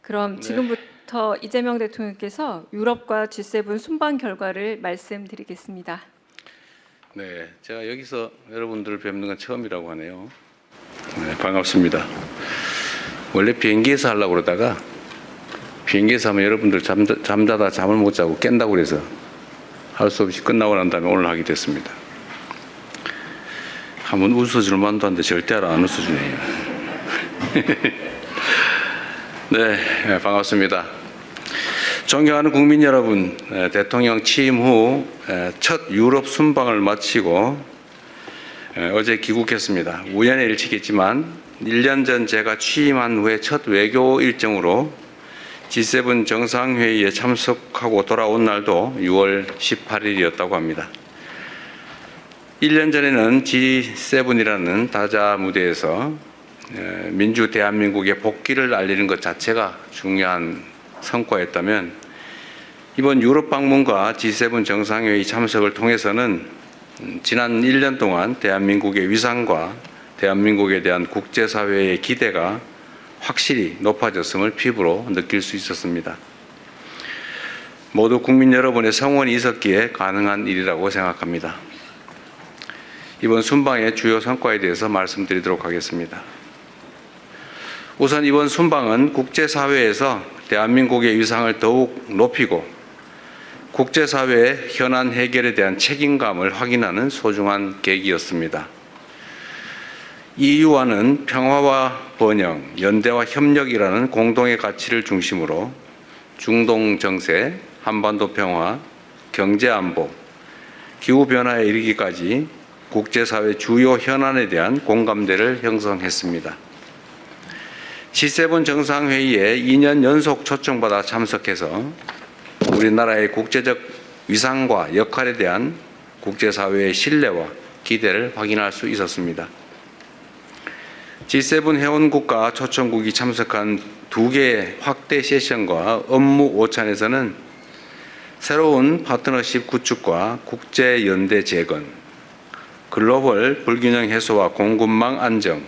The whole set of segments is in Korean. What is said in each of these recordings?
그럼 네. 지금부터 이재명 대통령께서 유럽과 G7 순방 결과를 말씀드리겠습니다. 네, 제가 여기서 여러분들을 뵙는 건 처음이라고 하네요. 네, 반갑습니다. 원래 비행기에서 하려고 그러다가 비행기에서 하면 여러분들 잠자다 잠을 못 자고 깬다고 그래서 할 수 없이 끝나고 난 다음에 오늘 하게 됐습니다. 한번 웃어줄 만도 한데 절대 안 웃어주네요. 네, 반갑습니다. 존경하는 국민 여러분, 대통령 취임 후 첫 유럽 순방을 마치고 어제 귀국했습니다. 우연의 일치겠지만 1년 전 제가 취임한 후에 첫 외교 일정으로 G7 정상회의에 참석하고 돌아온 날도 6월 18일이었다고 합니다. 1년 전에는 G7이라는 다자 무대에서 민주 대한민국의 복귀를 알리는 것 자체가 중요한 성과였다면 이번 유럽 방문과 G7 정상회의 참석을 통해서는 지난 1년 동안 대한민국의 위상과 대한민국에 대한 국제사회의 기대가 확실히 높아졌음을 피부로 느낄 수 있었습니다. 모두 국민 여러분의 성원이 있었기에 가능한 일이라고 생각합니다. 이번 순방의 주요 성과에 대해서 말씀드리도록 하겠습니다. 우선 이번 순방은 국제사회에서 대한민국의 위상을 더욱 높이고 국제사회의 현안 해결에 대한 책임감을 확인하는 소중한 계기였습니다. EU와는 평화와 번영, 연대와 협력이라는 공동의 가치를 중심으로 중동 정세, 한반도 평화, 경제 안보, 기후변화에 이르기까지 국제사회 주요 현안에 대한 공감대를 형성했습니다. G7 정상회의에 2년 연속 초청받아 참석해서 우리나라의 국제적 위상과 역할에 대한 국제사회의 신뢰와 기대를 확인할 수 있었습니다. G7 회원국과 초청국이 참석한 2개의 확대 세션과 업무 오찬에서는 새로운 파트너십 구축과 국제연대 재건, 글로벌 불균형 해소와 공급망 안정,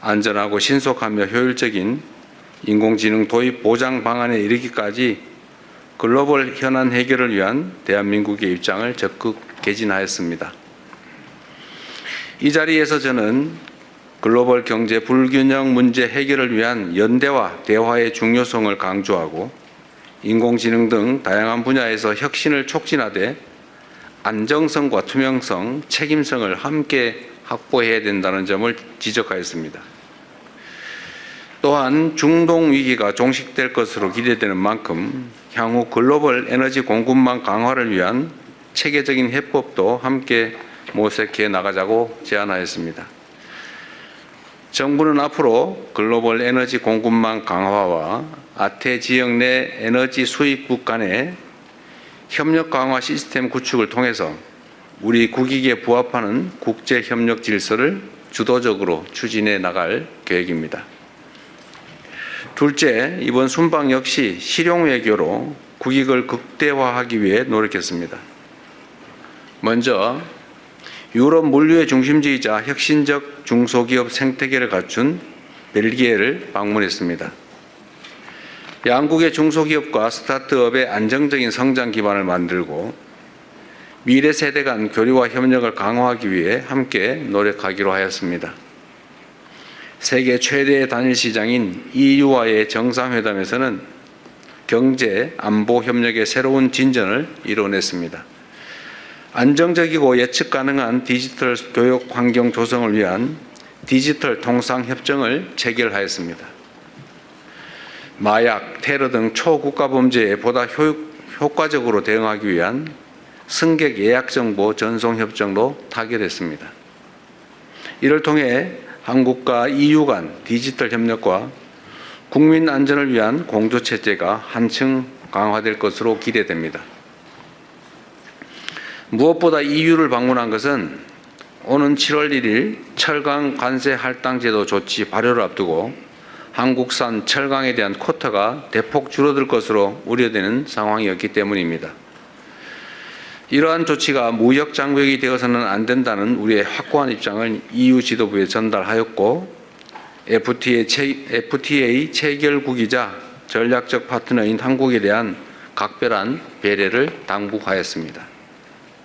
안전하고 신속하며 효율적인 인공지능 도입 보장 방안에 이르기까지 글로벌 현안 해결을 위한 대한민국의 입장을 적극 개진하였습니다. 이 자리에서 저는 글로벌 경제 불균형 문제 해결을 위한 연대와 대화의 중요성을 강조하고 인공지능 등 다양한 분야에서 혁신을 촉진하되 안정성과 투명성, 책임성을 함께 확보해야 된다는 점을 지적하였습니다. 또한 중동 위기가 종식될 것으로 기대되는 만큼 향후 글로벌 에너지 공급망 강화를 위한 체계적인 해법도 함께 모색해 나가자고 제안하였습니다. 정부는 앞으로 글로벌 에너지 공급망 강화와 아태 지역 내 에너지 수입국 간의 협력 강화 시스템 구축을 통해서 우리 국익에 부합하는 국제 협력 질서를 주도적으로 추진해 나갈 계획입니다. 둘째, 이번 순방 역시 실용 외교로 국익을 극대화하기 위해 노력했습니다. 먼저 유럽 물류의 중심지이자 혁신적 중소기업 생태계를 갖춘 벨기에를 방문했습니다. 양국의 중소기업과 스타트업의 안정적인 성장 기반을 만들고 미래 세대 간 교류와 협력을 강화하기 위해 함께 노력하기로 하였습니다. 세계 최대의 단일 시장인 EU와의 정상회담에서는 경제, 안보 협력의 새로운 진전을 이뤄냈습니다. 안정적이고 예측 가능한 디지털 교육 환경 조성을 위한 디지털 통상 협정을 체결하였습니다. 마약, 테러 등 초국가 범죄에 보다 효과적으로 대응하기 위한 승객 예약 정보 전송 협정도 타결했습니다. 이를 통해 한국과 EU 간 디지털 협력과 국민 안전을 위한 공조 체제가 한층 강화될 것으로 기대됩니다. 무엇보다 EU를 방문한 것은 오는 7월 1일 철강 관세 할당 제도 조치 발효를 앞두고 한국산 철강에 대한 쿼터가 대폭 줄어들 것으로 우려되는 상황이었기 때문입니다. 이러한 조치가 무역 장벽이 되어서는 안 된다는 우리의 확고한 입장을 EU 지도부에 전달하였고 FTA 체결국이자 전략적 파트너인 한국에 대한 각별한 배려를 당부하였습니다.